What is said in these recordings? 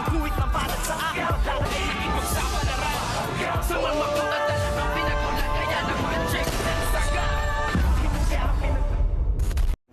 Guhit ng balat sa akin Lalagay ng ipagsapalaran Sa mga at talagang pinagulan Kaya naman check ng saga.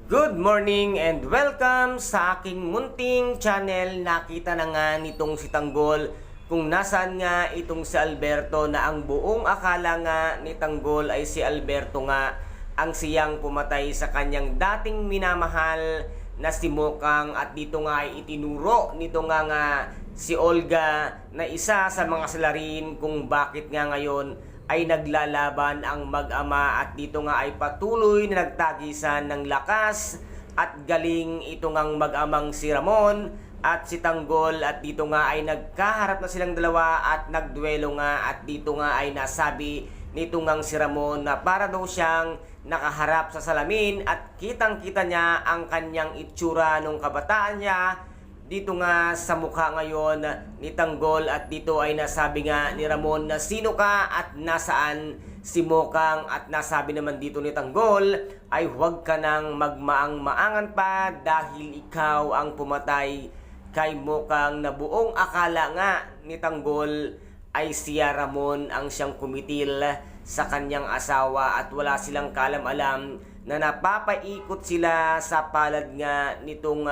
Good morning and welcome sa aking munting channel. Nakita na nga nitong si Tanggol kung nasaan nga itong si Alberto, na ang buong akala nga ni Tanggol ay si Alberto nga ang siyang pumatay sa kanyang dating minamahal na si Mokang. At dito nga ay itinuro nito nga si Olga na isa sa mga salarin kung bakit nga ngayon ay naglalaban ang mag-ama. At dito nga ay patuloy na nagtagisan ng lakas at galing ito ngang mag-amang si Ramon at si Tanggol. At dito nga ay nagkaharap na silang dalawa at nagduelo nga. At dito nga ay nasabi nito ngang si Ramon na para daw siyang nakaharap sa salamin at kitang-kita niya ang kanyang itsura nung kabataan niya dito nga sa mukha ngayon ni Tanggol. At dito ay nasabi nga ni Ramon na sino ka at nasaan si Mokang. At nasabi naman dito ni Tanggol ay huwag ka nang magmaang-maangan pa dahil ikaw ang pumatay kay Mokang, na buong akala nga ni Tanggol ay siya Ramon ang siyang kumitil sa kanyang asawa. At wala silang kaalam-alam na napapaikot sila sa palad nga nitong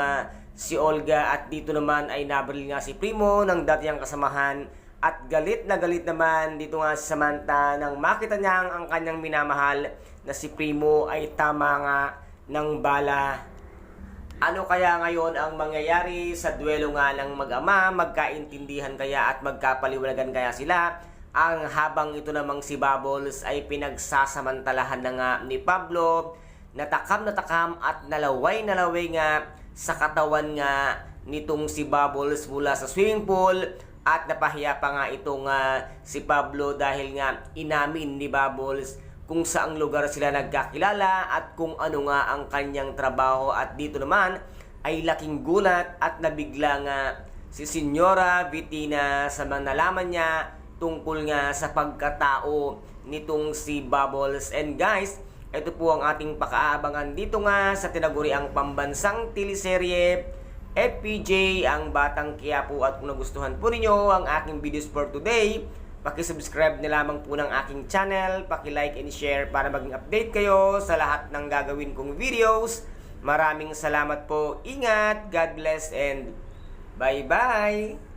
si Olga. At dito naman ay nabaril nga si Primo ng dati niyang kasamahan. At galit na galit naman dito nga si Samantha nang makita niyang ang kanyang minamahal na si Primo ay tama nga ng bala. Ano kaya ngayon ang mangyayari sa duelo nga ng mag-ama? Magkaintindihan kaya at magkapaliwanagan kaya sila? Ang habang ito namang si Bubbles ay pinagsasamantalahan na nga ni Pablo, natakam at nalaway nga sa katawan nga nitong si Bubbles mula sa swimming pool. At napahiya pa nga itong si Pablo dahil nga inamin ni Bubbles kung saang lugar sila nagkakilala at kung ano nga ang kanyang trabaho. At dito naman ay laking gulat at nabigla nga si Senyora Vitina sa mga nalaman niya tungkol nga sa pagkatao nitong si Bubbles. And guys, ito po ang ating pakaabangan dito nga sa tinaguriang pambansang teleserye FPJ Ang Batang Quiapo. At kung nagustuhan po ninyo ang aking videos for today, paki-subscribe na lamang po ng aking channel, paki-like and share para maging update kayo sa lahat ng gagawin kong videos. Maraming salamat po. Ingat, God bless, and bye-bye!